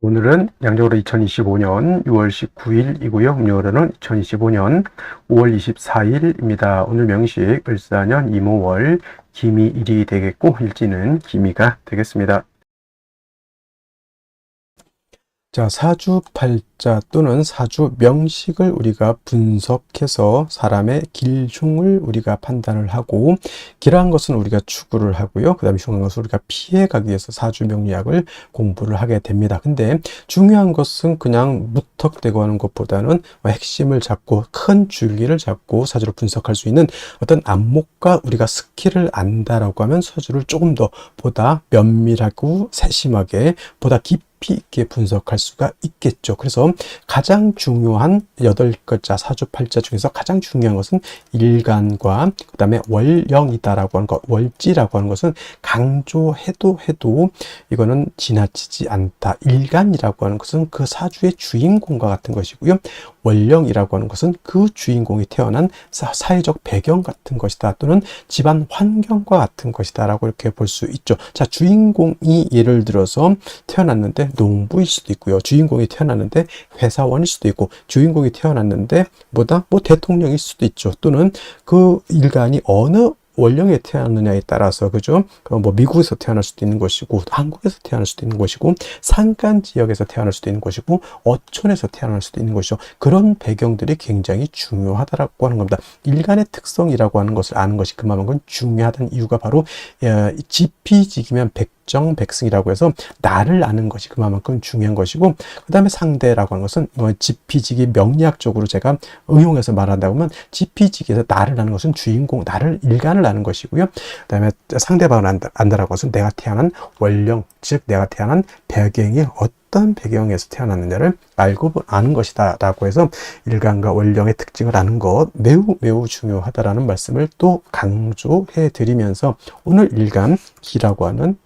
오늘은 양력으로 2025년 6월 19일이고요. 음력으로는 2025년 5월 24일입니다. 오늘 명식 을사년 이모월 기미일이 되겠고 일지는 기미가 되겠습니다. 자, 사주팔자 또는 사주명식을 우리가 분석해서 사람의 길흉을 우리가 판단을 하고, 길한 것은 우리가 추구를 하고요. 그 다음에 흉한 것은 우리가 피해가기 위해서 사주명리학을 공부를 하게 됩니다. 근데 중요한 것은 그냥 무턱대고 하는 것보다는 핵심을 잡고 큰 줄기를 잡고 사주를 분석할 수 있는 어떤 안목과 우리가 스킬을 안다라고 하면 사주를 조금 더 보다 면밀하고 세심하게 보다 깊이 있게 분석할 수가 있겠죠. 그래서 가장 중요한 8글자 사주팔자 중에서 가장 중요한 것은 일간과 그 다음에 월령이다라고 하는 것, 월지라고 하는 것은 강조해도 이거는 지나치지 않다. 일간이라고 하는 것은 그 사주의 주인공과 같은 것이고요. 월령이라고 하는 것은 그 주인공이 태어난 사회적 배경 같은 것이다, 또는 집안 환경과 같은 것이다 라고 이렇게 볼 수 있죠. 자, 주인공이 예를 들어서 태어났는데 농부일 수도 있고요. 주인공이 태어났는데 회사원일 수도 있고, 주인공이 태어났는데 뭐 대통령일 수도 있죠. 또는 그 일간이 어느 원령에 태어났느냐에 따라서, 그죠? 뭐 미국에서 태어날 수도 있는 것이고, 한국에서 태어날 수도 있는 것이고, 산간 지역에서 태어날 수도 있는 것이고, 어촌에서 태어날 수도 있는 것이죠. 그런 배경들이 굉장히 중요하다라고 하는 겁니다. 일간의 특성이라고 하는 것을 아는 것이 그만큼 중요하다는 이유가 바로 지피지기면 백정백승이라고 해서 나를 아는 것이 그만큼 중요한 것이고, 그 다음에 상대라고 하는 것은 지피지기 명리학적으로 제가 응용해서 말한다고 하면, 지피지기에서 나를 아는 것은 주인공, 나를 일간을 아는 것이고요. 그 다음에 상대방을 안다라고 것은 내가 태어난 원령, 즉 내가 태어난 배경이 어떤 배경에서 태어났느냐를 알고 아는 것이다 라고 해서 일간과 원령의 특징을 아는 것 매우 중요하다라는 말씀을 또 강조해 드리면서, 오늘 일간 기라고 하는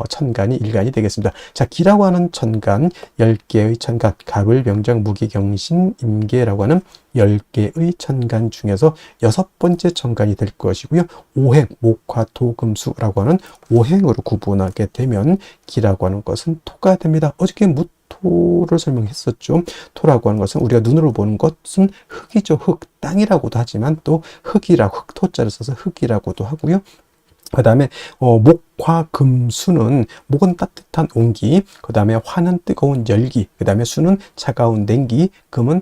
천간이 일간이 되겠습니다. 자, 기라고 하는 천간, 10개의 천간, 갑을, 병장, 무기, 경신, 임계라고 하는 10개의 천간 중에서 6번째 천간이 될 것이고요. 오행, 목화, 토, 금, 수라고 하는 오행으로 구분하게 되면 기라고 하는 것은 토가 됩니다. 어저께 토를 설명했었죠. 토라고 하는 것은 우리가 눈으로 보는 것은 흙이죠. 흙, 땅이라고도 하지만 또 흙이라고, 흙토자를 써서 흙이라고도 하고요. 그 다음에 목화 금수는, 목은 따뜻한 온기, 그 다음에 화는 뜨거운 열기, 그 다음에 수는 차가운 냉기, 금은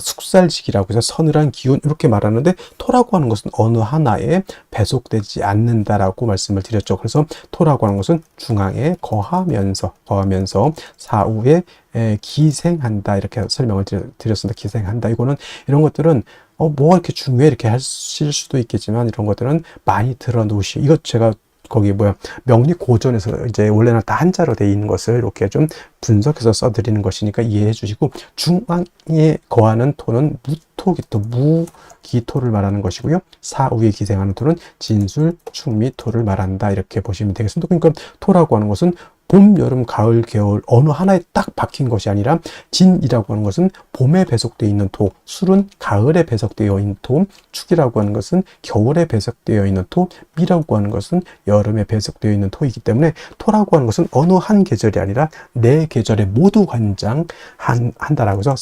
숙살지기라고 해서 서늘한 기운, 이렇게 말하는데, 토라고 하는 것은 어느 하나에 배속되지 않는다라고 말씀을 드렸죠. 그래서 토라고 하는 것은 중앙에 거하면서 사후에 기생한다, 이렇게 설명을 드렸습니다. 기생한다. 이런 것들은 뭐가 이렇게 중요해 이렇게 하실 수도 있겠지만, 이런 것들은 많이 들어 놓으시고, 이것 제가 거기 명리 고전에서 이제 원래는 다 한자로 되어 있는 것을 이렇게 좀 분석해서 써드리는 것이니까 이해해 주시고, 중앙에 거하는 토는 무토기토, 무기토를 말하는 것이고요. 사후에 기생하는 토는 진술, 충미토를 말한다, 이렇게 보시면 되겠습니다. 그러니까 토라고 하는 것은 봄, 여름, 가을, 겨울 어느 하나에 딱 박힌 것이 아니라, 진이라고 하는 것은 봄에 배속되어 있는 토, 술은 가을에 배속되어 있는 토, 축이라고 하는 것은 겨울에 배속되어 있는 토, 미라고 하는 것은 여름에 배속되어 있는 토이기 때문에, 토라고 하는 것은 어느 한 계절이 아니라 네 계절에 모두 관장한다라고 해서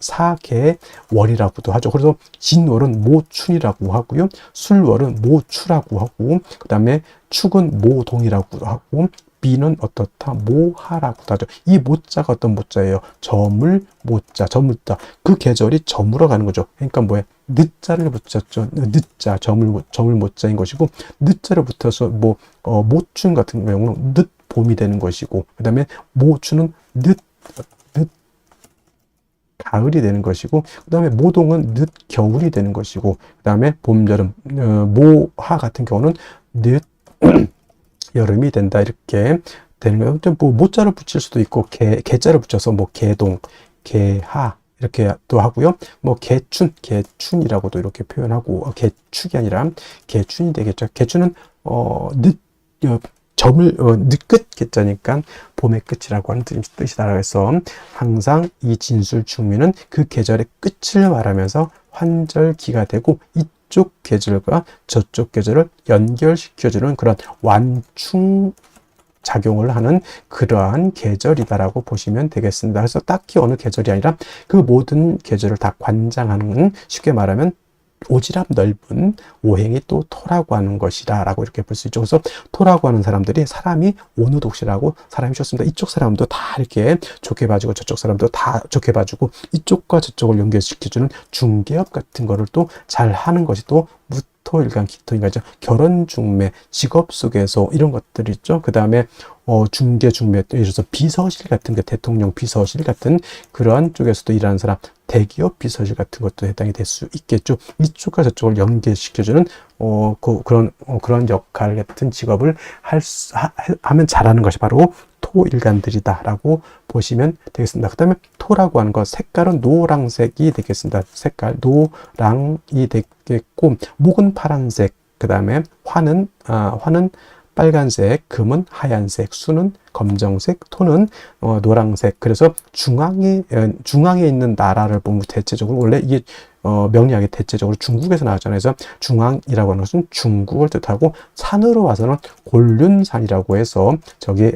사계월이라고도 하죠. 그래서 진월은 모춘이라고 하고요. 술월은 모추라고 하고, 그 다음에 축은 모동이라고도 하고, 비는 어떻다? 모하라고도 하죠. 이 모자가 어떤 모자예요? 저물 모자, 저물자. 그 계절이 저물어 가는 거죠. 그러니까 늦자를 붙였죠. 늦자, 저물 모자인 것이고, 늦자를 붙여서 모춘 같은 경우는 늦 봄이 되는 것이고, 그 다음에 모추는 늦 가을이 되는 것이고, 그 다음에 모동은 늦 겨울이 되는 것이고, 그 다음에 봄, 여름, 모하 같은 경우는 늦 여름이 된다, 이렇게 되는 거예요. 좀 모자를 붙일 수도 있고, 개자를 붙여서 개동, 개하 이렇게 또 하고요. 개춘이라고도 이렇게 표현하고, 개축이 아니라 개춘이 되겠죠. 개춘은 늦끝 개자니까 봄의 끝이라고 하는 뜻이다. 그래서 항상 이 진술 충미는 그 계절의 끝을 말하면서 환절기가 되고, 이쪽 계절과 저쪽 계절을 연결시켜주는 그런 완충 작용을 하는 그러한 계절이다라고 보시면 되겠습니다. 그래서 딱히 어느 계절이 아니라 그 모든 계절을 다 관장하는, 쉽게 말하면 오지랖 넓은 오행이 또 토라고 하는 것이다 라고 이렇게 볼 수 있죠. 그래서 토라고 하는 사람들이 사람이 오누독시라고 사람이 좋습니다. 이쪽 사람도 다 이렇게 좋게 봐주고 저쪽 사람도 다 좋게 봐주고 이쪽과 저쪽을 연결시켜주는 중개업 같은 거를 또 잘 하는 것이 또 무토일간 기토인간이죠. 결혼 중매, 직업 속에서 이런 것들이 있죠. 그 다음에 중개 중매, 예를 들어서 비서실 같은 게, 대통령 비서실 같은 그러한 쪽에서도 일하는 사람, 대기업 비서실 같은 것도 해당이 될 수 있겠죠. 이쪽과 저쪽을 연계시켜주는 그런 역할 같은 직업을 하면 잘하는 것이 바로 토일간들이다라고 보시면 되겠습니다. 그 다음에 토라고 하는 것, 색깔은 노란색이 되겠습니다. 색깔 노랑이 되겠고, 목은 파란색, 그 다음에 화는 빨간색, 금은 하얀색, 수는 검정색, 토는 노란색. 그래서 중앙에 있는 나라를 보면 대체적으로 원래 이게 명리학이 대체적으로 중국에서 나왔잖아요. 그래서 중앙이라고 하는 것은 중국을 뜻하고, 산으로 와서는 곤륜산이라고 해서 저기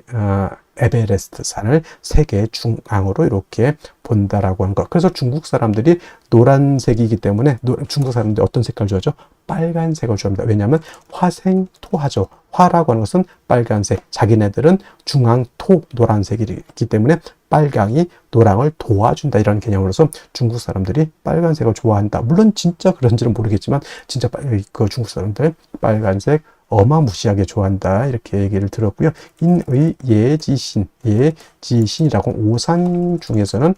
에베레스트 산을 세계 중앙으로 이렇게 본다라고 하는 것. 그래서 중국 사람들이 노란색이기 때문에 중국 사람들이 어떤 색깔 좋아하죠? 빨간색을 좋아합니다. 왜냐하면 화생토하죠. 화라고 하는 것은 빨간색, 자기네들은 중앙토 노란색이기 때문에 빨강이 노랑을 도와준다, 이런 개념으로서 중국 사람들이 빨간색을 좋아한다. 물론 진짜 그런지는 모르겠지만 진짜 그 중국 사람들 빨간색 어마무시하게 좋아한다, 이렇게 얘기를 들었고요. 인의 예지신이라고, 오산 중에서는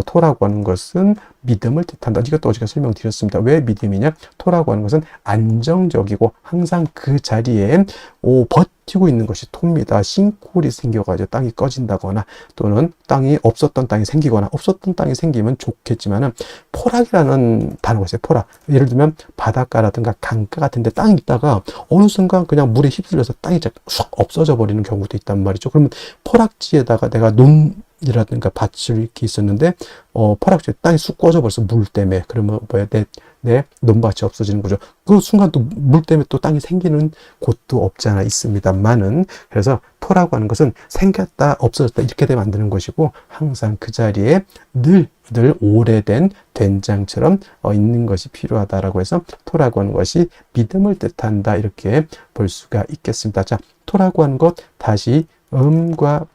토라고 하는 것은 믿음을 뜻한다. 이것도 어제가 설명드렸습니다. 왜 믿음이냐? 토라고 하는 것은 안정적이고 항상 그 자리에 버티고 있는 것이 토입니다. 싱크홀이 생겨가지고 땅이 꺼진다거나, 또는 없었던 땅이 생기거나, 없었던 땅이 생기면 좋겠지만은, 포락이라는 단어가 있어요. 포락. 예를 들면 바닷가라든가 강가 같은 데 땅이 있다가 어느 순간 그냥 물에 휩쓸려서 땅이 쑥 없어져 버리는 경우도 있단 말이죠. 그러면 포락지에다가 내가 논이라든가 밭을 이렇게 있었는데 포락지에 땅이 쑥 꺼져 버려서 물 때문에, 그러면 뭐야, 내 논밭이 없어지는 거죠. 그 순간 또 물 때문에 또 땅이 생기는 곳도 없지 않아 있습니다만은, 그래서 토라고 하는 것은 생겼다 없어졌다 이렇게 되면 안 되는 것이고, 항상 그 자리에 늘 오래된 된장처럼 있는 것이 필요하다라고 해서 토라고 하는 것이 믿음을 뜻한다, 이렇게 볼 수가 있겠습니다. 자, 토라고 하는 것 다시 음과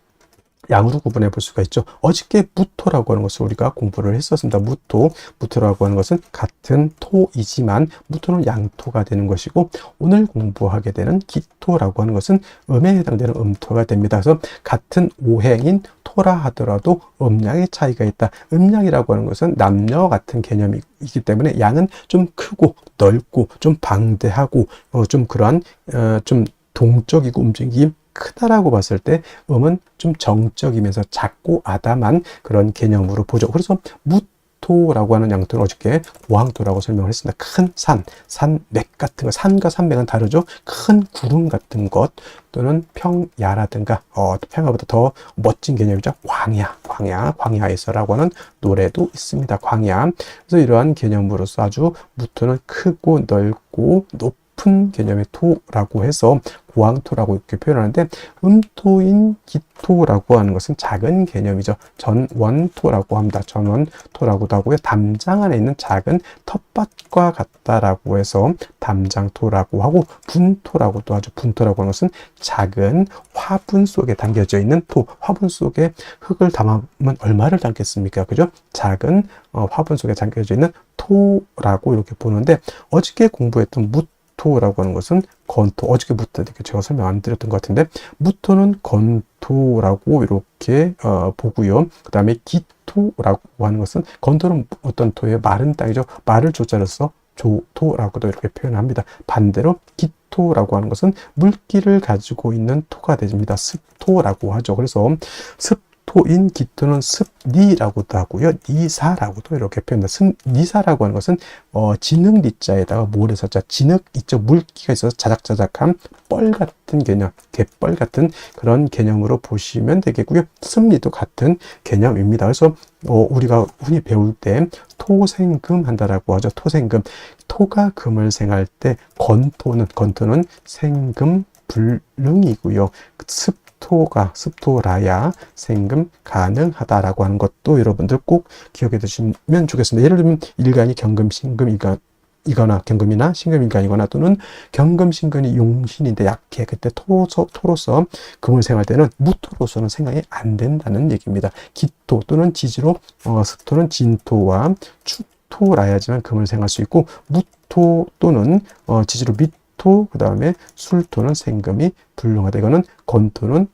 양으로 구분해 볼 수가 있죠. 어저께 무토라고 하는 것을 우리가 공부를 했었습니다. 무토라고 하는 것은 같은 토이지만 무토는 양토가 되는 것이고, 오늘 공부하게 되는 기토라고 하는 것은 음에 해당되는 음토가 됩니다. 그래서 같은 오행인 토라 하더라도 음양의 차이가 있다. 음양이라고 하는 것은 남녀 같은 개념이기 때문에 양은 좀 크고 넓고 좀 방대하고 좀 그러한 좀 동적이고 움직임이 크다라고 봤을 때, 음은 좀 정적이면서 작고 아담한 그런 개념으로 보죠. 그래서 무토라고 하는 양토는 어저께 고항토라고 설명을 했습니다. 큰 산맥 같은 거, 산과 산맥은 다르죠. 큰 구름 같은 것, 또는 평야라든가 평야보다 더 멋진 개념이죠. 광야에서라고 하는 노래도 있습니다. 광야. 그래서 이러한 개념으로서 아주 무토는 크고 넓고 높은 개념의 토라고 해서 고항토라고 이렇게 표현하는데, 음토인 기토라고 하는 것은 작은 개념이죠. 전원토라고 합니다. 전원토라고도 하고요. 담장 안에 있는 작은 텃밭과 같다라고 해서 담장토라고 하고, 분토라고도 하죠. 분토라고 하는 것은 작은 화분 속에 담겨져 있는 토. 화분 속에 흙을 담으면 얼마를 담겠습니까? 그죠? 작은 화분 속에 담겨져 있는 토라고 이렇게 보는데, 어저께 공부했던 무토라고 하는 것은 건토, 어저께부터 제가 설명 안 드렸던 것 같은데, 무토는 건토라고 이렇게 보고요. 그 다음에 기토라고 하는 것은, 건토는 어떤 토예요? 마른 땅이죠. 말을 조자로 써 조토라고도 이렇게 표현합니다. 반대로 기토라고 하는 것은 물기를 가지고 있는 토가 됩니다. 습토라고 하죠. 그래서 습토인 기토는 습니라고도 하고요. 니사라고도 이렇게 표현합니다. 니사라고 하는 것은 진흙 니자에다가 모래사자, 진흙 있죠. 물기가 있어서 자작자작한 뻘 같은 개념, 갯벌 같은 그런 개념으로 보시면 되겠고요. 습니도 같은 개념입니다. 그래서 우리가 흔히 배울 때 토생금 한다라고 하죠. 토생금. 토가 금을 생할 때 건토는 생금 불능이고요. 습토라야 생금 가능하다라고 하는 것도 여러분들 꼭 기억해 두시면 좋겠습니다. 예를 들면 일간이 경금, 신금, 이거나 경금이나 신금인간이거나 또는 경금, 신금이 용신인데 약해. 그때 토로서 금을 생할 때는 무토로서는 생각이 안 된다는 얘기입니다. 기토 또는 지지로 습토는 진토와 추토라야지만 금을 생할 수 있고 무토 또는 지지로 미토 그 다음에 술토는 생금이 불능하다. 이거는 건토는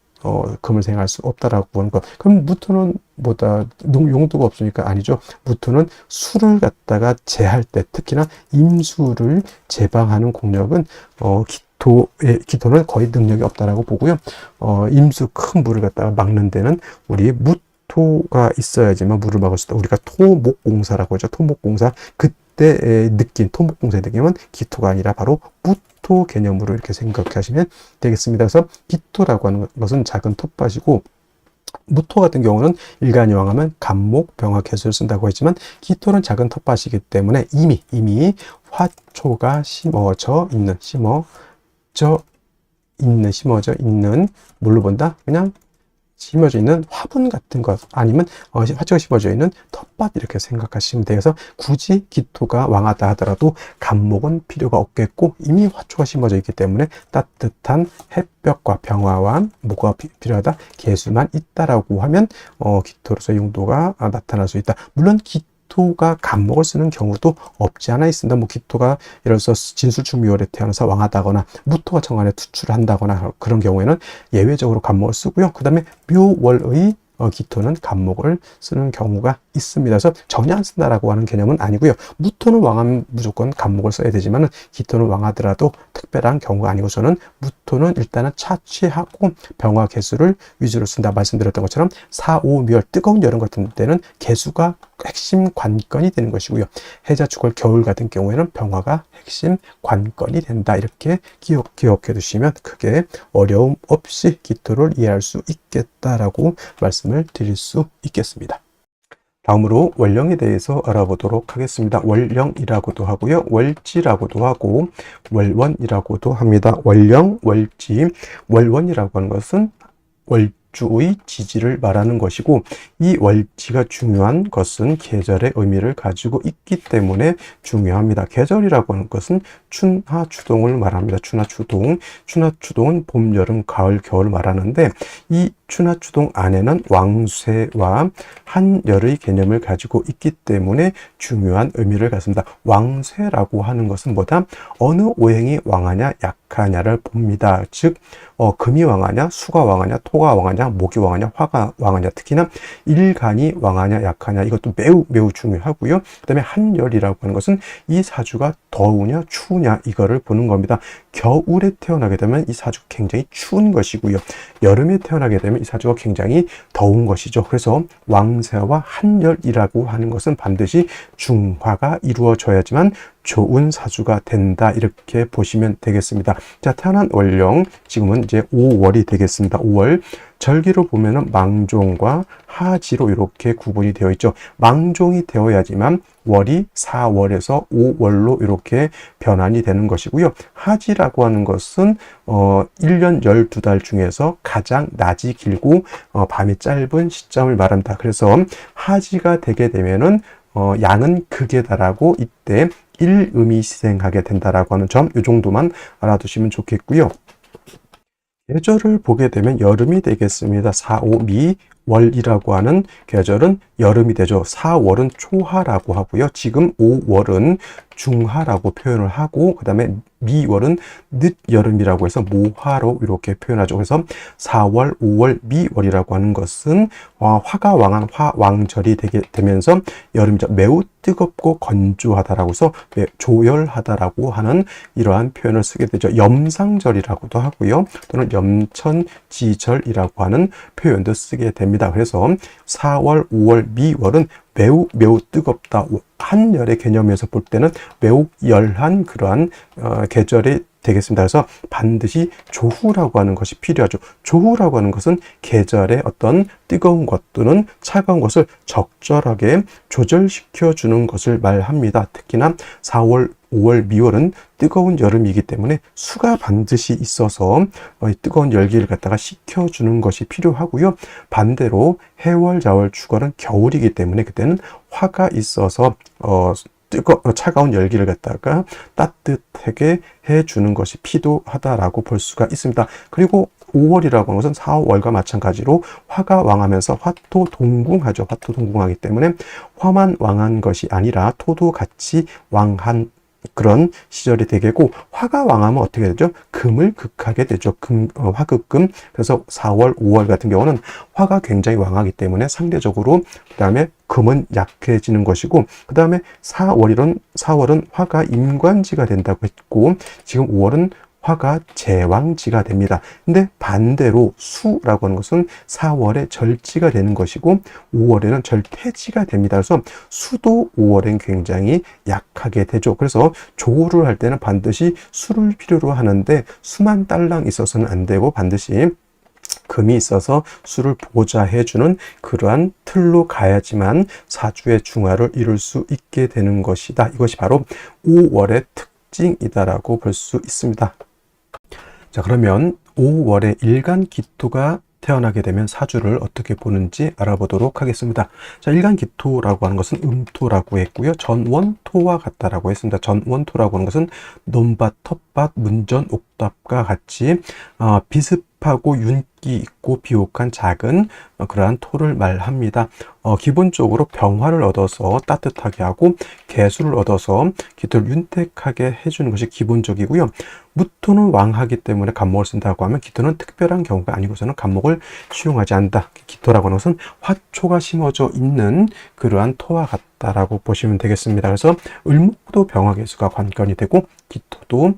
금을 생할 수 없다라고 하는 것. 그럼 무토는 뭐다 용도가 없으니까 아니죠. 무토는 수를 갖다가 제할 때 특히나 임수를 제방하는 공력은 기토는 거의 능력이 없다라고 보고요. 임수 큰 물을 갖다가 막는 데는 우리 무토가 있어야지만 물을 막을 수 있다. 우리가 토목공사라고 하죠. 토목공사 그때 느낀 토목공사의 느낌은 기토가 아니라 바로 무토 개념으로 이렇게 생각하시면 되겠습니다. 그래서 기토라고 하는 것은 작은 텃밭이고 무토 같은 경우는 일간이왕하면 간목, 병화, 개수를 쓴다고 했지만 기토는 작은 텃밭이기 때문에 이미 화초가 심어져 있는 뭘로 본다? 그냥 심어져 있는 화분 같은 것 아니면 화초가 심어져 있는 텃밭 이렇게 생각하시면 돼요. 그래서 굳이 기토가 왕하다 하더라도 간목은 필요가 없겠고 이미 화초가 심어져 있기 때문에 따뜻한 햇볕과 병화와 뭐가 필요하다? 개수만 있다라고 하면 기토로서의 용도가 나타날 수 있다. 물론 기토가 간목을 쓰는 경우도 없지 않아 있습니다. 기토가 예를 들어서 진술충미월에 태어나서 왕하다거나 무토가 정관에 투출을 한다거나 그런 경우에는 예외적으로 간목을 쓰고요. 그 다음에 묘월의 기토는 간목을 쓰는 경우가 있습니다. 그래서 전혀 안 쓴다라고 하는 개념은 아니고요. 무토는 왕하면 무조건 간목을 써야 되지만 기토는 왕하더라도 특별한 경우가 아니고서는 무토는 일단은 차취하고 병화 개수를 위주로 쓴다 말씀드렸던 것처럼 사오묘 뜨거운 여름 같은 때는 개수가 핵심 관건이 되는 것이고요. 해자축월 겨울 같은 경우에는 병화가 핵심 관건이 된다. 이렇게 기억해 두시면 크게 어려움 없이 기토를 이해할 수 있겠다라고 말씀을 드릴 수 있겠습니다. 다음으로 월령에 대해서 알아보도록 하겠습니다. 월령이라고도 하고요. 월지라고도 하고 월원이라고도 합니다. 월령, 월지, 월원이라고 하는 것은 월주의 지지를 말하는 것이고 이 월지가 중요한 것은 계절의 의미를 가지고 있기 때문에 중요합니다. 계절이라고 하는 것은 춘하, 추동을 말합니다. 춘하, 추동. 춘하, 추동은 봄, 여름, 가을, 겨울 말하는데 이 춘하, 추동 안에는 왕쇠와 한열의 개념을 가지고 있기 때문에 중요한 의미를 갖습니다. 왕쇠라고 하는 것은 뭐다? 어느 오행이 왕하냐, 약하냐를 봅니다. 즉, 금이 왕하냐, 수가 왕하냐, 토가 왕하냐, 목이 왕하냐, 화가 왕하냐, 특히나 일간이 왕하냐, 약하냐, 이것도 매우 중요하고요. 그 다음에 한열이라고 하는 것은 이 사주가 더우냐, 추우냐, 이거를 보는 겁니다. 겨울에 태어나게 되면 이 사주가 굉장히 추운 것이고요. 여름에 태어나게 되면 이 사주가 굉장히 더운 것이죠. 그래서 왕세와 한열이라고 하는 것은 반드시 중화가 이루어져야지만 좋은 사주가 된다. 이렇게 보시면 되겠습니다. 자, 태어난 월령, 지금은 이제 5월이 되겠습니다. 5월. 절기로 보면은 망종과 하지로 이렇게 구분이 되어 있죠. 망종이 되어야지만 월이 4월에서 5월로 이렇게 변환이 되는 것이고요. 하지라고 하는 것은 1년 12달 중에서 가장 낮이 길고 밤이 짧은 시점을 말한다. 그래서 하지가 되게 되면은 양은 극에다라고 이때 일음이 시생하게 된다라고 하는 점, 이 정도만 알아두시면 좋겠고요. 계절을 보게 되면 여름이 되겠습니다. 4, 5, 미, 월이라고 하는 계절은 여름이 되죠. 4월은 초하라고 하고요. 지금 5월은 중하라고 표현을 하고 그 다음에 미월은 늦여름이라고 해서 모하로 이렇게 표현하죠. 그래서 4월, 5월, 미월이라고 하는 것은 화가 왕한 화왕절이 되면서 여름이죠. 매우 뜨겁고 건조하다라고 해서 조열하다라고 하는 이러한 표현을 쓰게 되죠. 염상절이라고도 하고요. 또는 염천지절이라고 하는 표현도 쓰게 됩니다. 그래서 4월, 5월, 미월은 매우 뜨겁다. 한열의 개념에서 볼 때는 매우 열한 그러한 계절이 되겠습니다. 그래서 반드시 조후라고 하는 것이 필요하죠. 조후라고 하는 것은 계절의 어떤 뜨거운 것 또는 차가운 것을 적절하게 조절시켜 주는 것을 말합니다. 특히나 4월, 5월, 미월은 뜨거운 여름이기 때문에 수가 반드시 있어서 뜨거운 열기를 갖다가 식혀주는 것이 필요하고요. 반대로 해월, 자월, 축월은 겨울이기 때문에 그때는 화가 있어서 차가운 열기를 갖다가 따뜻하게 해주는 것이 필요하다라고 볼 수가 있습니다. 그리고 5월이라고 하는 것은 4월과 마찬가지로 화가 왕하면서 화토 동궁하죠. 화토 동궁하기 때문에 화만 왕한 것이 아니라 토도 같이 왕한 그런 시절이 되겠고, 화가 왕하면 어떻게 되죠? 금을 극하게 되죠. 화극금. 그래서 4월, 5월 같은 경우는 화가 굉장히 왕하기 때문에 상대적으로 그 다음에 금은 약해지는 것이고, 그 다음에 4월은 화가 임관지가 된다고 했고, 지금 5월은 화가 제왕지가 됩니다. 근데 반대로 수라고 하는 것은 4월에 절지가 되는 것이고 5월에는 절퇴지가 됩니다. 그래서 수도 5월엔 굉장히 약하게 되죠. 그래서 조를 할 때는 반드시 수를 필요로 하는데 수만 딸랑 있어서는 안 되고 반드시 금이 있어서 수를 보좌해주는 그러한 틀로 가야지만 사주의 중화를 이룰 수 있게 되는 것이다. 이것이 바로 5월의 특징이다라고 볼 수 있습니다. 자, 그러면 5월에 일간 기토가 태어나게 되면 사주를 어떻게 보는지 알아보도록 하겠습니다. 자, 일간 기토라고 하는 것은 음토라고 했고요. 전원토와 같다라고 했습니다. 전원토라고 하는 것은 논밭, 텃밭, 문전, 옥탑과 같이 비습하고 윤기 있고 비옥한 작은 그러한 토를 말합니다. 기본적으로 병화를 얻어서 따뜻하게 하고 개수를 얻어서 기토를 윤택하게 해주는 것이 기본적이고요. 무토는 왕하기 때문에 간목을 쓴다고 하면 기토는 특별한 경우가 아니고서는 간목을 수용하지 않는다. 기토라고 하는 것은 화초가 심어져 있는 그러한 토와 같다라고 보시면 되겠습니다. 그래서 을목도 병화개수가 관건이 되고 기토도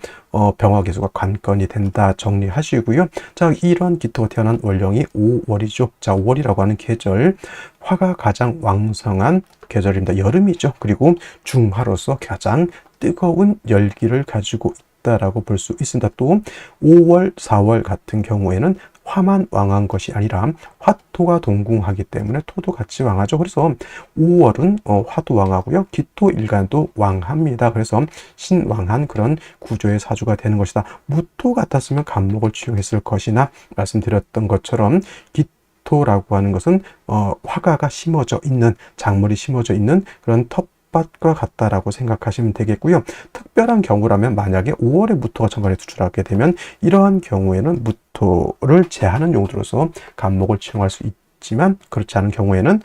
병화개수가 관건이 된다 정리하시고요. 자, 이런 기토가 태어난 월령이 5월이죠. 자, 5월이라고 하는 계절, 화가 가장 왕성한 계절입니다. 여름이죠. 그리고 중화로서 가장 뜨거운 열기를 가지고 있다라고 볼 수 있습니다. 또 5월, 4월 같은 경우에는 화만 왕한 것이 아니라 화토가 동궁하기 때문에 토도 같이 왕하죠. 그래서 5월은 화도 왕하고요. 기토 일간도 왕합니다. 그래서 신왕한 그런 구조의 사주가 되는 것이다. 무토 같았으면 간목을 취용했을 것이나 말씀드렸던 것처럼 기토라고 하는 것은 화가가 심어져 있는, 작물이 심어져 있는 그런 텃밭과 같다라고 생각하시면 되겠고요. 특별한 경우라면 만약에 5월에 무토가 천간에 투출하게 되면 이러한 경우에는 무토를 제하는 용도로서 간목을 취용할 수 있지만 그렇지 않은 경우에는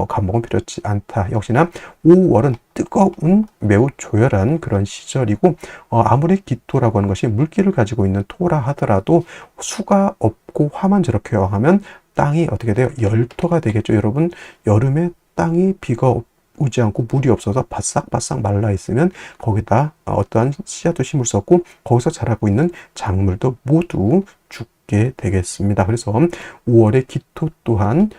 간목은 필요치 않다. 역시나 5월은 뜨거운 매우 조열한 그런 시절이고 아무리 기토라고 하는 것이 물기를 가지고 있는 토라 하더라도 수가 없고 화만 저렇게 왕하면 땅이 어떻게 돼요? 열토가 되겠죠. 여러분, 여름에 땅이 비가 오지 않고 물이 없어서 바싹바싹 말라 있으면 거기다 어떠한 씨앗도 심을 수 없고 거기서 자라고 있는 작물도 모두 죽게 되겠습니다. 그래서 5월의 기토 또한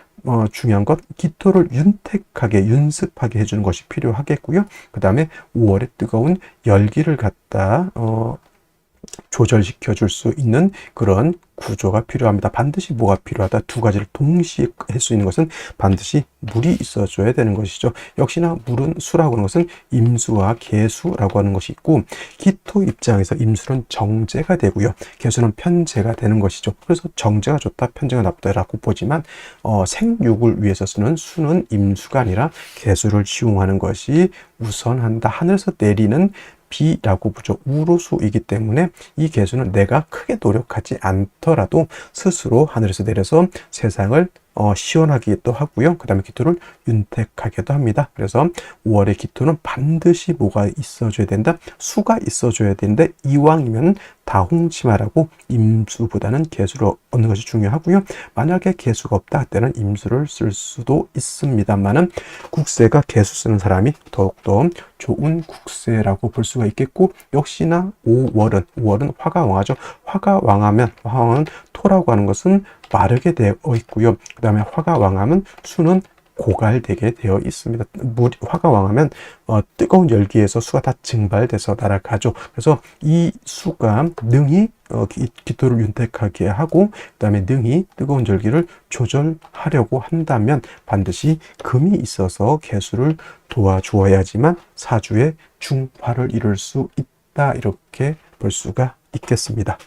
중요한 것, 기토를 윤택하게 윤습하게 해주는 것이 필요하겠고요. 그 다음에 5월의 뜨거운 열기를 갖다 조절시켜 줄 수 있는 그런 구조가 필요합니다. 반드시 뭐가 필요하다? 두 가지를 동시에 할 수 있는 것은 반드시 물이 있어줘야 되는 것이죠. 역시나 물은 수라고 하는 것은 임수와 개수라고 하는 것이 있고 기토 입장에서 임수는 정제가 되고요. 개수는 편제가 되는 것이죠. 그래서 정제가 좋다, 편제가 나쁘다라고 보지만 생육을 위해서 쓰는 수는 임수가 아니라 개수를 시용하는 것이 우선한다. 하늘에서 내리는 비라고 보죠. 우로수이기 때문에 이 개수는 내가 크게 노력하지 않더라도 스스로 하늘에서 내려서 세상을 시원하기도 하고요. 그 다음에 기토를 윤택하게도 합니다. 그래서 5월의 기토는 반드시 뭐가 있어줘야 된다? 수가 있어줘야 되는데 이왕이면 다홍치마라고 임수보다는 개수를 얻는 것이 중요하고요. 만약에 개수가 없다 할 때는 임수를 쓸 수도 있습니다만은 국세가 개수 쓰는 사람이 더욱더 좋은 국세라고 볼 수가 있겠고 역시나 5월은 화가 왕하죠. 화가 왕하면 화왕은 토라고 하는 것은 마르게 되어 있고요. 그 다음에 화가 왕하면 수는 고갈되게 되어 있습니다. 화가 왕하면 뜨거운 열기에서 수가 다 증발돼서 날아가죠. 그래서 이 수가 능히 기토를 윤택하게 하고 그다음에 능히 뜨거운 열기를 조절하려고 한다면 반드시 금이 있어서 개수를 도와주어야지만 사주의 중화를 이룰 수 있다, 이렇게 볼 수가 있겠습니다.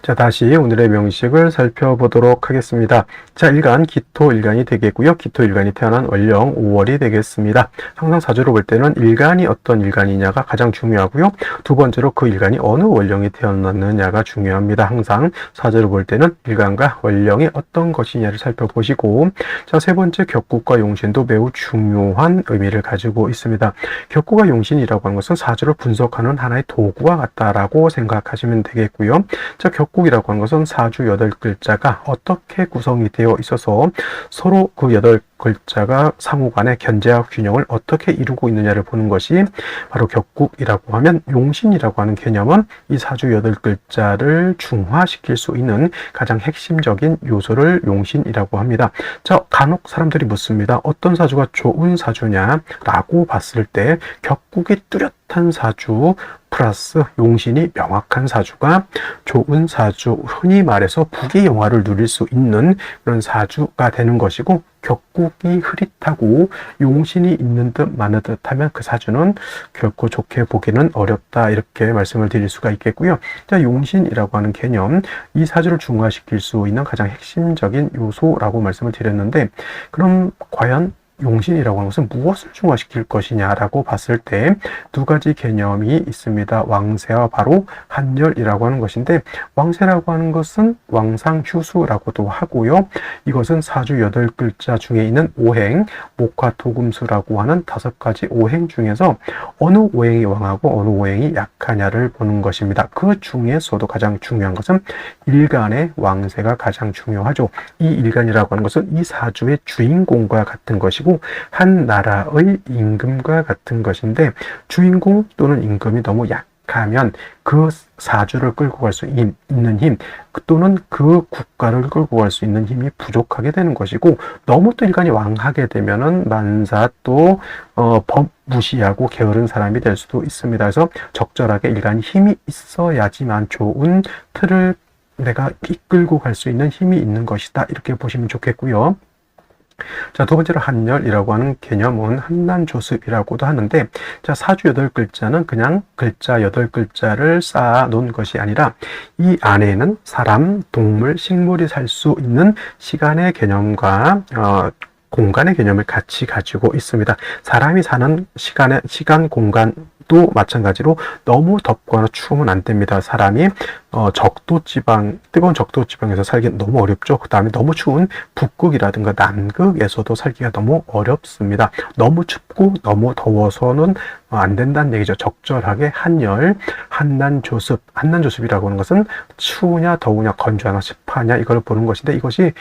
자, 다시 오늘의 명식을 살펴보도록 하겠습니다. 자, 일간, 기토 일간이 되겠고요. 기토 일간이 태어난 월령 5월이 되겠습니다. 항상 사주로 볼 때는 일간이 어떤 일간이냐가 가장 중요하고요. 두 번째로 그 일간이 어느 월령이 태어났느냐가 중요합니다. 항상 사주로 볼 때는 일간과 월령이 어떤 것이냐를 살펴보시고, 자, 세 번째 격국과 용신도 매우 중요한 의미를 가지고 있습니다. 격국과 용신이라고 하는 것은 사주를 분석하는 하나의 도구와 같다라고 생각하시면 되겠고요. 자, 격국이라고 하는 것은 사주 8글자가 어떻게 구성이 되어 있어서 서로 그 8글자가 상호 간의 견제와 균형을 어떻게 이루고 있느냐를 보는 것이 바로 격국이라고 하면, 용신이라고 하는 개념은 이 사주 8글자를 중화시킬 수 있는 가장 핵심적인 요소를 용신이라고 합니다. 자, 간혹 사람들이 묻습니다. 어떤 사주가 좋은 사주냐라고 봤을 때 격국이 뚜렷한 사주 플러스 용신이 명확한 사주가 좋은 사주, 흔히 말해서 부귀영화를 누릴 수 있는 그런 사주가 되는 것이고, 격국이 흐릿하고 용신이 있는 듯 마는 듯 하면 그 사주는 결코 좋게 보기는 어렵다, 이렇게 말씀을 드릴 수가 있겠고요. 자, 용신이라고 하는 개념, 이 사주를 중화시킬 수 있는 가장 핵심적인 요소라고 말씀을 드렸는데, 그럼 과연 용신이라고 하는 것은 무엇을 중화시킬 것이냐라고 봤을 때 두 가지 개념이 있습니다. 왕세와 바로 한열이라고 하는 것인데, 왕세라고 하는 것은 왕상휴수라고도 하고요. 이것은 사주 8글자 중에 있는 오행, 목화토금수라고 하는 5가지 오행 중에서 어느 오행이 왕하고 어느 오행이 약하냐를 보는 것입니다. 그 중에서도 가장 중요한 것은 일간의 왕세가 가장 중요하죠. 이 일간이라고 하는 것은 이 사주의 주인공과 같은 것이고 한 나라의 임금과 같은 것인데, 주인공 또는 임금이 너무 약하면 그 사주를 끌고 갈 수 있는 힘 또는 그 국가를 끌고 갈 수 있는 힘이 부족하게 되는 것이고, 너무 또 일간이 왕하게 되면은 만사 또 법 무시하고 게으른 사람이 될 수도 있습니다. 그래서 적절하게 일간이 힘이 있어야지만 좋은 틀을 내가 이끌고 갈 수 있는 힘이 있는 것이다, 이렇게 보시면 좋겠고요. 자, 두 번째로 한열이라고 하는 개념은 한난조습이라고도 하는데, 자, 사주 8글자는 그냥 글자 8글자를 쌓아 놓은 것이 아니라 이 안에는 사람, 동물, 식물이 살 수 있는 시간의 개념과 공간의 개념을 같이 가지고 있습니다. 사람이 사는 시간, 공간도 마찬가지로 너무 덥거나 추우면 안 됩니다. 사람이 뜨거운 적도지방에서 살기 너무 어렵죠. 그 다음에 너무 추운 북극이라든가 남극에서도 살기가 너무 어렵습니다. 너무 춥고 너무 더워서는 안 된다는 얘기죠. 적절하게 한열, 한난조습이라고 하는 것은 추우냐 더우냐 건조하냐 습하냐 이걸 보는 것인데, 이것이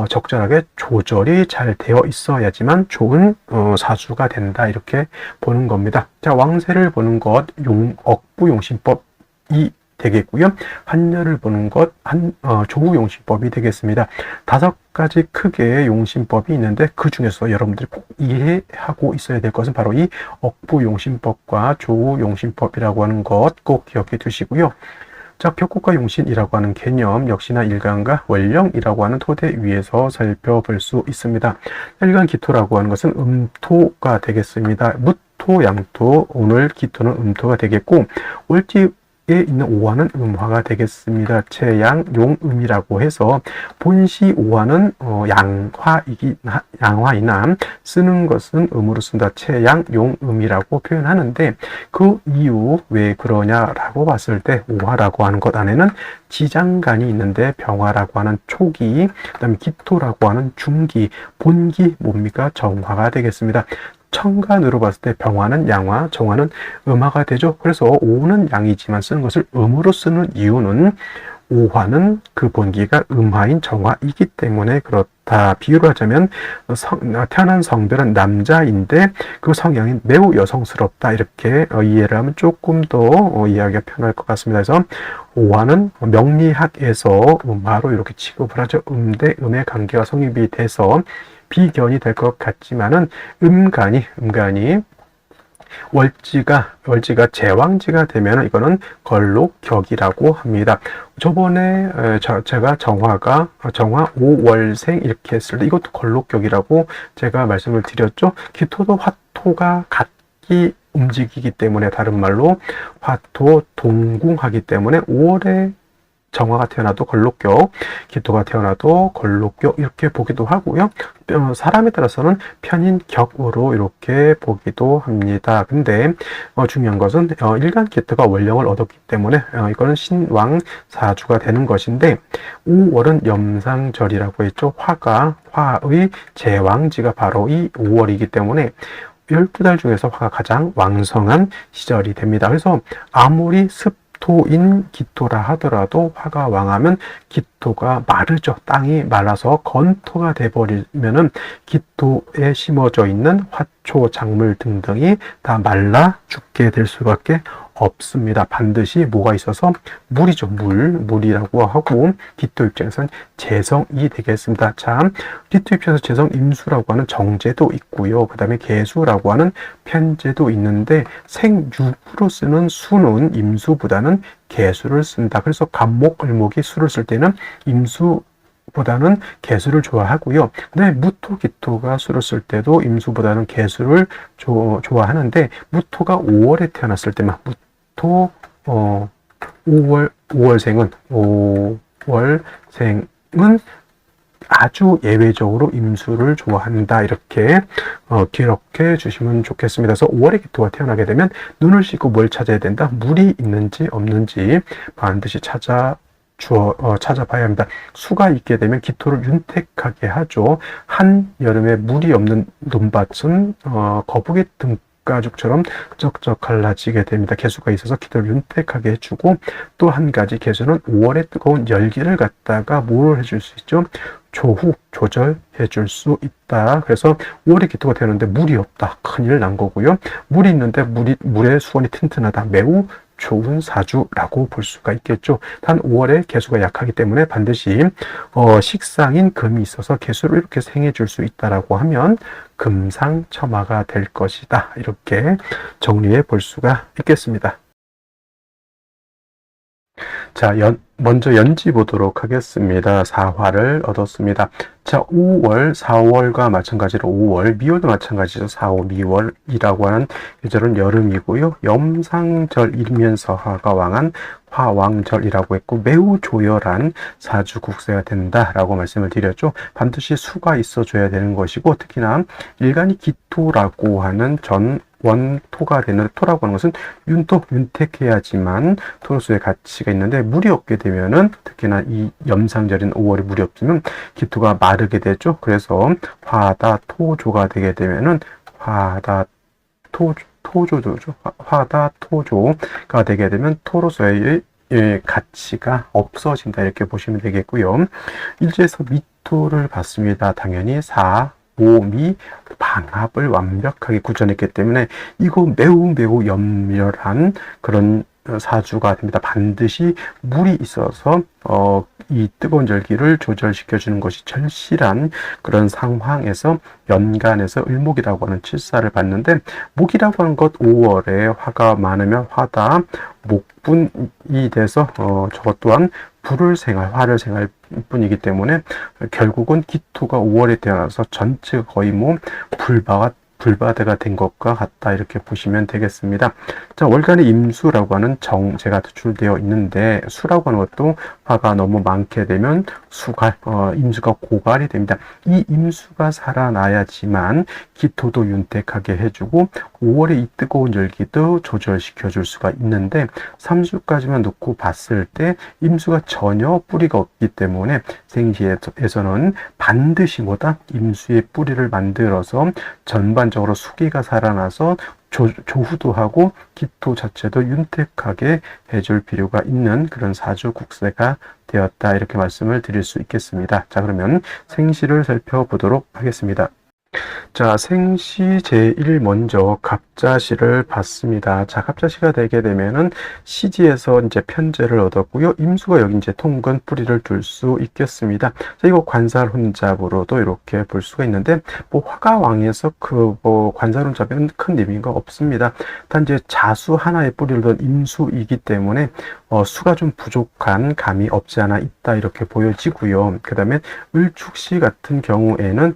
적절하게 조절이 잘 되어 있어야지만 좋은 사주가 된다, 이렇게 보는 겁니다. 자, 왕세를 보는 것 억부용신법이 되겠고요. 한열을 보는 것 조우용신법이 되겠습니다. 5가지 크게의 용신법이 있는데, 그 중에서 여러분들이 꼭 이해하고 있어야 될 것은 바로 이 억부용신법과 조우용신법이라고 하는 것 꼭 기억해 두시고요. 자, 격국과 용신이라고 하는 개념 역시나 일간과 월령이라고 하는 토대 위에서 살펴볼 수 있습니다. 일간 기토라고 하는 것은 음토가 되겠습니다. 무토, 양토, 오늘 기토는 음토가 되겠고, 올지 있는 오화는 음화가 되겠습니다. 채양, 용, 음이라고 해서 본시 오화는 양화이나 쓰는 것은 음으로 쓴다. 채양, 용, 음이라고 표현하는데, 그 이유 왜 그러냐라고 봤을 때 오화라고 하는 것 안에는 지장간이 있는데 병화라고 하는 초기, 그다음에 기토라고 하는 중기, 본기 뭡니까? 정화가 되겠습니다. 천간으로 봤을 때 병화는 양화, 정화는 음화가 되죠. 그래서 오는 양이지만 쓰는 것을 음으로 쓰는 이유는 오화는 그 본기가 음화인 정화이기 때문에 그렇다. 비유를 하자면 태어난 성별은 남자인데 그 성향이 매우 여성스럽다, 이렇게 이해를 하면 조금 더 이해하기가 편할 것 같습니다. 그래서 오화는 명리학에서 음화로 이렇게 취급을 하죠. 대 음의 관계가 성립이 돼서 비견이 될 것 같지만은 음간이 월지가 제왕지가 되면 이거는 걸록격이라고 합니다. 저번에 제가 정화 5월생 이렇게 했을 때 이것도 걸록격이라고 제가 말씀을 드렸죠. 기토도 화토가 같이 움직이기 때문에, 다른 말로 화토 동궁하기 때문에 5월에 정화가 태어나도 걸록격, 기토가 태어나도 걸록격 이렇게 보기도 하고요. 사람에 따라서는 편인격으로 이렇게 보기도 합니다. 근데 중요한 것은 일간 기토가 원령을 얻었기 때문에 이거는 신왕 사주가 되는 것인데, 5월은 염상절이라고 했죠. 화의 제왕지가 바로 이 5월이기 때문에 12달 중에서 화가 가장 왕성한 시절이 됩니다. 그래서 아무리 토인 기토라 하더라도 화가 왕하면 기토가 마르죠. 땅이 말라서 건토가 돼버리면은 기토에 심어져 있는 화초, 작물 등등이 다 말라 죽게 될 수밖에 없습니다. 반드시 뭐가 있어서 물이죠. 물이라고 하고, 기토 입장에서는 재성이 되겠습니다. 자, 기토 입장에서 재성 임수라고 하는 정제도 있고요. 그 다음에 개수라고 하는 편제도 있는데, 생육으로 쓰는 수는 임수보다는 개수를 쓴다. 그래서 갑목, 을목이 수를 쓸 때는 임수보다는 개수를 좋아하고요. 근데 무토, 기토가 수를 쓸 때도 임수보다는 개수를 좋아하는데, 무토가 5월에 태어났을 때만, 무토 5월생은 아주 예외적으로 임수를 좋아한다. 이렇게 기록해 주시면 좋겠습니다. 그래서 5월에 기토가 태어나게 되면 눈을 씻고 뭘 찾아야 된다? 물이 있는지 없는지 반드시 찾아봐야 합니다. 수가 있게 되면 기토를 윤택하게 하죠. 한여름에 물이 없는 논밭은 거북이 가죽처럼 쩍쩍 갈라지게 됩니다. 개수가 있어서 기토를 윤택하게 해주고, 또 한 가지 개수는 5월의 뜨거운 열기를 갖다가 뭐를 해줄 수 있죠? 조절해 줄 수 있다. 그래서 5월에 기토가 되는데 물이 없다. 큰일 난 거고요. 물이 있는데 물의 수온이 튼튼하다. 매우 좋은 사주라고 볼 수가 있겠죠. 단 5월에 개수가 약하기 때문에 반드시 식상인 금이 있어서 개수를 이렇게 생해 줄 수 있다라고 하면 금상첨화가 될 것이다. 이렇게 정리해 볼 수가 있겠습니다. 자, 먼저 연지 보도록 하겠습니다. 사화를 얻었습니다. 자, 5월, 4월과 마찬가지로 5월, 미월도 마찬가지죠. 4, 5, 미월이라고 하는 계절은 여름이고요. 염상절이면서 화가 왕한 화왕절이라고 했고, 매우 조열한 사주 국세가 된다라고 말씀을 드렸죠. 반드시 수가 있어줘야 되는 것이고, 특히나 일간이 기토라고 하는 원토가 되는, 토라고 하는 것은 윤택해야지만 토로서의 가치가 있는데, 물이 없게 되면은, 특히나 이 염상절인 5월에 물이 없으면 기토가 마르게 되죠. 그래서 화다토조가 되게 되면은 화다토조가 되게 되면 토로서의 가치가 없어진다. 이렇게 보시면 되겠고요. 일지에서 미토를 봤습니다. 당연히 4, 5, 미 방합을 완벽하게 구전했기 때문에 이거 매우 염렬한 그런 사주가 됩니다. 반드시 물이 있어서 이 뜨거운 열기를 조절시켜 주는 것이 절실한 그런 상황에서 연간에서 을목이라고 하는 칠사를 받는데, 목이라고 하는 것 5월에 화가 많으면 화다 목분이 돼서 저것 또한 화를 생할 뿐이기 때문에 결국은 기토가 5월에 태어나서 전체 거의 불바다가 된 것과 같다. 이렇게 보시면 되겠습니다. 자, 월간의 임수라고 하는 정제가 도출되어 있는데, 수라고 하는 것도 화가 너무 많게 되면 임수가 고갈이 됩니다. 이 임수가 살아나야지만 기토도 윤택하게 해주고 5월에 이 뜨거운 열기도 조절시켜 줄 수가 있는데, 3수까지만 놓고 봤을 때 임수가 전혀 뿌리가 없기 때문에 생시에서는 반드시 임수의 뿌리를 만들어서 전반적으로 수기가 살아나서 조후도 하고 기토 자체도 윤택하게 해줄 필요가 있는 그런 사주 국세가 되었다. 이렇게 말씀을 드릴 수 있겠습니다. 자, 그러면 생시를 살펴보도록 하겠습니다. 자, 생시 제일 먼저 갑자시를 받습니다. 자, 갑자시가 되게 되면은 시지에서 이제 편제를 얻었고요. 임수가 여기 이제 통근 뿌리를 둘 수 있겠습니다. 자, 이거 관살혼잡으로도 이렇게 볼 수가 있는데, 뭐 화가왕에서 그 뭐 관살혼잡에는 큰 의미가 없습니다. 단지 자수 하나의 뿌리를 둔 임수이기 때문에 수가 좀 부족한 감이 없지 않아 있다 이렇게 보여지고요. 그 다음에 을축시 같은 경우에는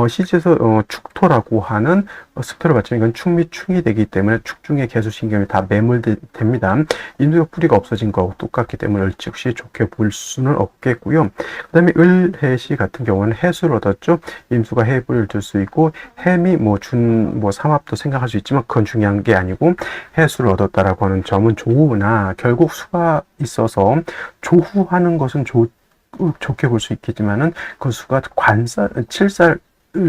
시지에서 축토라고 하는 습토를 받지만 이건 축 및 충이 되기 때문에 축중의 개수신경이 다 매몰됩니다. 임수가 뿌리가 없어진 거하고 똑같기 때문에 을축시 좋게 볼 수는 없겠고요. 그 다음에 을해시 같은 경우는 해수를 얻었죠. 임수가 해 뿌리를 둘 수 있고 해미 삼합도 생각할 수 있지만 그건 중요한 게 아니고 해수를 얻었다라고 하는 점은 좋으나 결국 수가 있어서 조후하는 것은 좋게 볼 수 있겠지만은 그 수가 칠살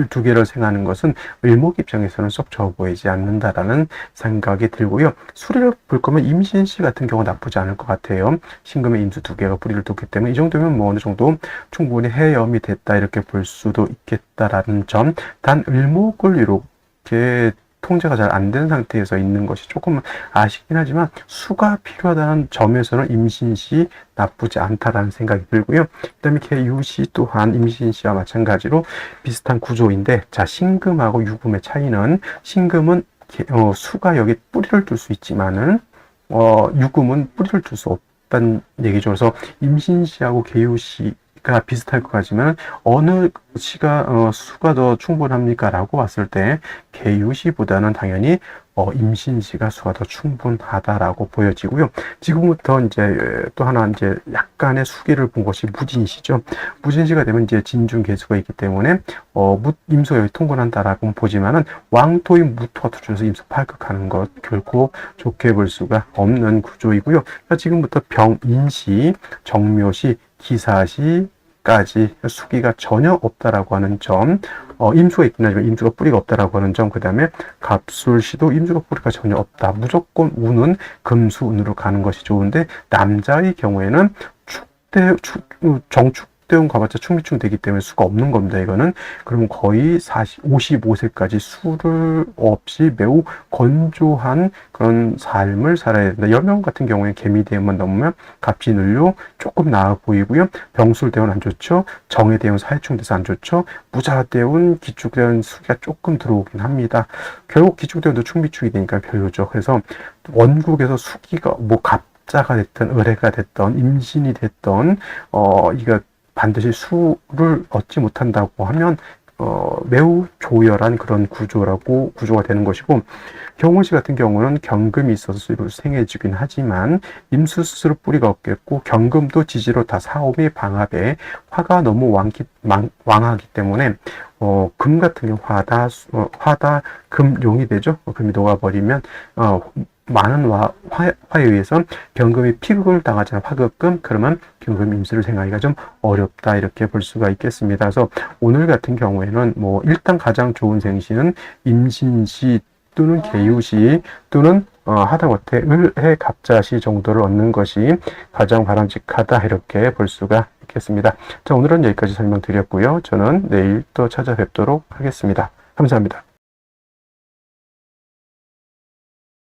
두 개를 생각하는 것은 을목 입장에서는 썩 좋아 보이지 않는다라는 생각이 들고요. 수리를 볼 거면 임신시 같은 경우 나쁘지 않을 것 같아요. 신금의 임수 두 개가 뿌리를 뒀기 때문에 이 정도면 뭐 어느 정도 충분히 해염이 됐다 이렇게 볼 수도 있겠다라는 점. 단 을목을 이렇게 통제가 잘 안 된 상태에서 있는 것이 조금 아쉽긴 하지만 수가 필요하다는 점에서는 임신시 나쁘지 않다라는 생각이 들고요. 그 다음에 개유시 또한 임신시와 마찬가지로 비슷한 구조인데, 자, 신금하고 유금의 차이는 신금은 수가 여기 뿌리를 둘 수 있지만은 유금은 뿌리를 둘 수 없다는 얘기죠. 그래서 임신시하고 개유시 가 비슷할 것 같지만 어느 시가 수가 더 충분합니까? 라고 봤을 때 개유시보다는 당연히 임신시가 수가 더 충분하다라고 보여지고요. 지금부터 이제 또 하나 이제 약간의 수기를 본 것이 무진시죠. 무진시가 되면 이제 진중개수가 있기 때문에 임수가 여기 통근한다라고 보지만은 왕토인 무토가 투준해서 임수 팔극하는 것 결코 좋게 볼 수가 없는 구조이고요. 지금부터 병인시, 정묘시, 기사시까지 수기가 전혀 없다라고 하는 점, 임수가 있긴 하지만 임수가 뿌리가 없다라고 하는 점, 그 다음에 갑술시도 임수가 뿌리가 전혀 없다. 무조건 운은 금수운으로 가는 것이 좋은데, 남자의 경우에는 정축대운 가봤자 충미충 되기 때문에 수가 없는 겁니다. 이거는 그러면 거의 55세까지 수를 없이 매우 건조한 그런 삶을 살아야 된다. 여명 같은 경우에 개미대운만 넘으면 갑진을요 조금 나아 보이고요. 병술대운 안 좋죠. 정해대운 사해충 돼서 안 좋죠. 무자대운 기축대운 수기가 조금 들어오긴 합니다. 결국 기축대운도 충미충이 되니까 별로죠. 그래서 원국에서 수기가 갑자가 됐던 을해가 됐던 임신이 됐던 이거 반드시 수를 얻지 못한다고 하면 매우 조열한 그런 구조가 되는 것이고, 경훈씨 같은 경우는 경금이 있어서 수로 생해지긴 하지만 임수 스스로 뿌리가 없겠고 경금도 지지로 다 사오미 방합에 화가 너무 왕하기 때문에 금 같은 경우 화다 금용이 되죠. 금이 녹아버리면 많은 화에 의해서 경금이 피극을 당하잖아요. 화극금. 그러면 경금 임수를 생각하기가 좀 어렵다 이렇게 볼 수가 있겠습니다. 그래서 오늘 같은 경우에는 일단 가장 좋은 생시는 임신시 또는 개유시 또는 하다못해 을해 갑자시 정도를 얻는 것이 가장 바람직하다 이렇게 볼 수가 있겠습니다. 자, 오늘은 여기까지 설명드렸고요. 저는 내일 또 찾아뵙도록 하겠습니다. 감사합니다.